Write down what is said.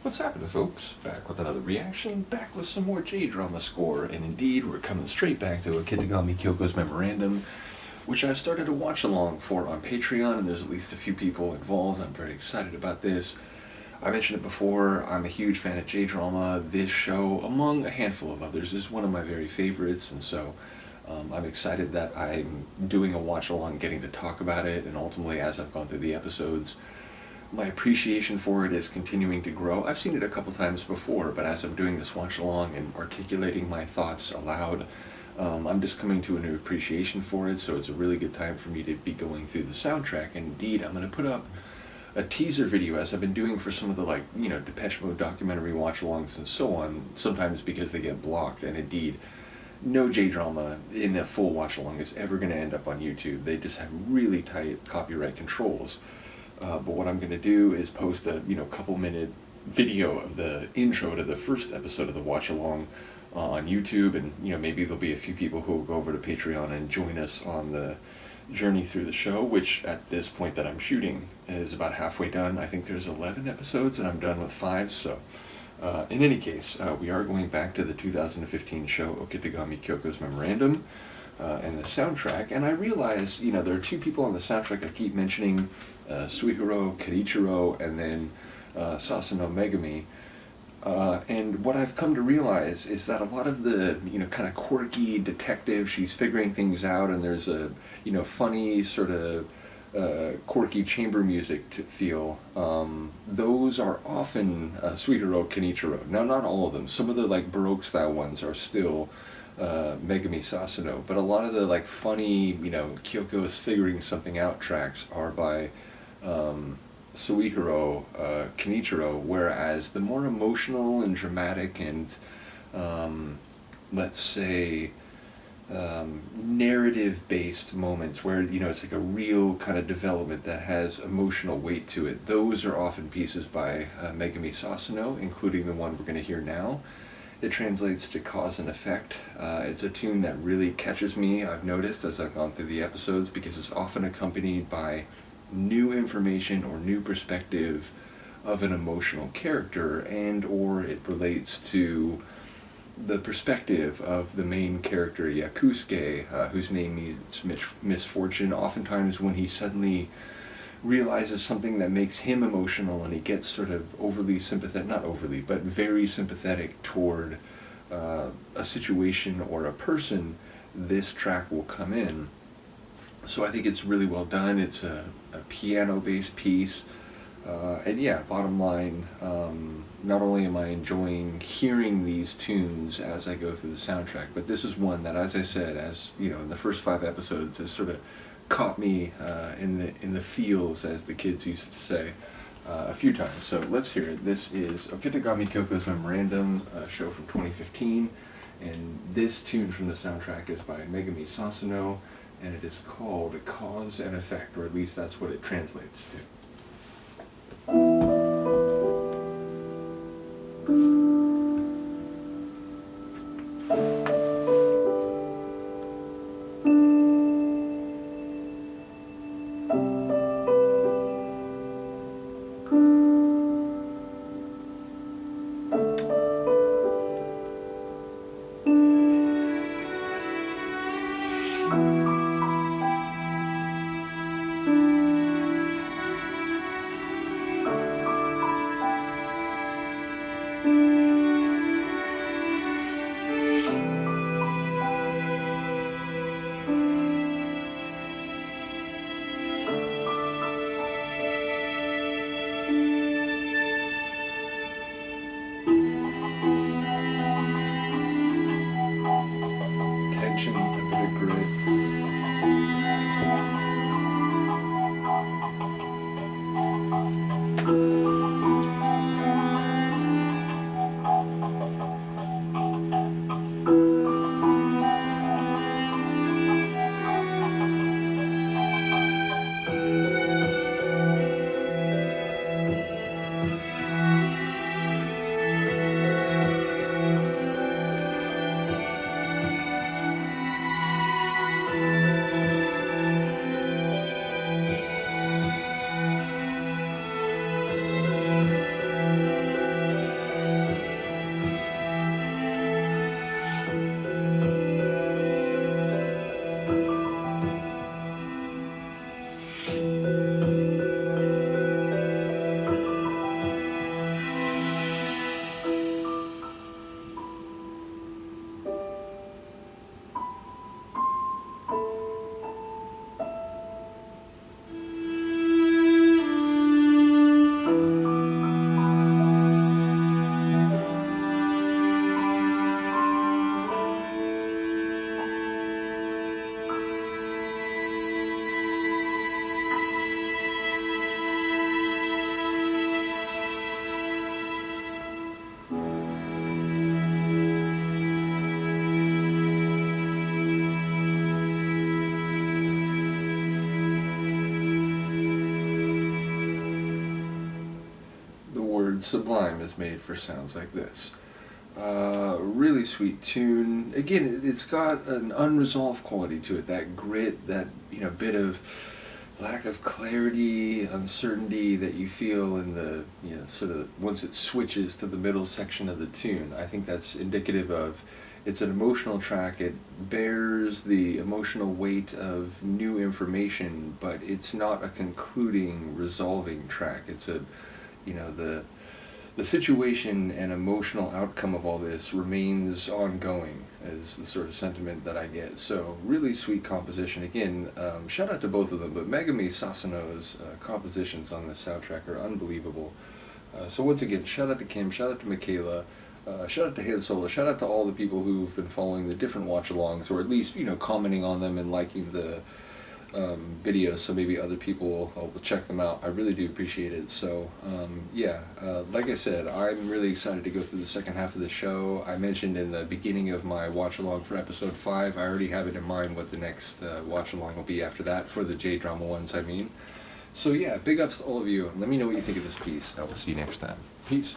What's happening, folks? Back with another reaction, back with some more J-drama score, and indeed, we're coming straight back to Okitegami Kyoko's Memorandum, which I've started a watch-along for on Patreon, and there's at least a few people involved. I'm very excited about this. I mentioned it before, I'm a huge fan of J-drama. This show, among a handful of others, is one of my very favorites, and so I'm excited that I'm doing a watch-along, getting to talk about it, and ultimately, as I've gone through the episodes, my appreciation for it is continuing to grow. I've seen it a couple times before, but as I'm doing this watch-along and articulating my thoughts aloud, I'm just coming to a new appreciation for it, so it's a really good time for me to be going through the soundtrack. And indeed, I'm going to put up a teaser video, as I've been doing for some of the, Depeche Mode documentary watch-alongs and so on, sometimes because they get blocked, and indeed, no J-drama in a full watch-along is ever going to end up on YouTube. They just have really tight copyright controls. But what I'm going to do is post a couple-minute video of the intro to the first episode of the watch-along on YouTube, and maybe there'll be a few people who will go over to Patreon and join us on the journey through the show, which at this point that I'm shooting is about halfway done. I think there's 11 episodes and I'm done with 5, so in any case, we are going back to the 2015 show Okitegami Kyoko's Memorandum and the soundtrack, and I realize there are two people on the soundtrack I keep mentioning, Suihiro Kenichiro and then Sasano Megumi. And what I've come to realize is that a lot of the, kind of quirky detective, she's figuring things out, and there's a, funny sort of quirky chamber music to feel. Those are often Suihiro Kenichiro. Now, not all of them. Some of the, Baroque style ones are still Megumi Sasano, but a lot of the, funny, Kyoko is figuring something out tracks are by Suihiro Kenichiro, whereas the more emotional and dramatic and, let's say, narrative-based moments where, it's like a real kind of development that has emotional weight to it, those are often pieces by Megumi Sasano, including the one we're going to hear now. It translates to Cause and Effect. It's a tune that really catches me, I've noticed, as I've gone through the episodes, because it's often accompanied by new information or new perspective of an emotional character, and or it relates to the perspective of the main character Yakusuke, whose name means misfortune. Oftentimes when he suddenly realizes something that makes him emotional and he gets sort of overly sympathetic, not overly, but very sympathetic toward a situation or a person, this track will come in. So I think it's really well done. It's a piano-based piece. And yeah, bottom line, not only am I enjoying hearing these tunes as I go through the soundtrack, but this is one that, as I said, in the first 5 episodes, has sort of caught me in the feels, as the kids used to say, a few times. So let's hear it. This is Okitegami Kyoko's Memorandum, a show from 2015, and this tune from the soundtrack is by Megumi Sasano, and it is called Cause and Effect, or at least that's what it translates to. word sublime is made for sounds like this. Really sweet tune. Again, it's got an unresolved quality to it. That grit, that bit of lack of clarity, uncertainty that you feel in the sort of once it switches to the middle section of the tune. I think that's indicative of it's an emotional track. It bears the emotional weight of new information, but it's not a concluding, resolving track. It's the situation and emotional outcome of all this remains ongoing, is the sort of sentiment that I get. So really sweet composition. Again, shout out to both of them, but Megumi Sasano's compositions on this soundtrack are unbelievable. So once again, shout out to Kim, shout out to Michaela, shout out to Han Solo, shout out to all the people who've been following the different watch-alongs, or at least commenting on them and liking the videos, so maybe other people will check them out. I really do appreciate it. So like I said, I'm really excited to go through the second half of the show. I mentioned in the beginning of my watch along for episode 5, I already have it in mind what the next watch along will be after that, for the J-drama ones I mean. So yeah, big ups to all of you. Let me know what you think of this piece. I will see you next time. Peace.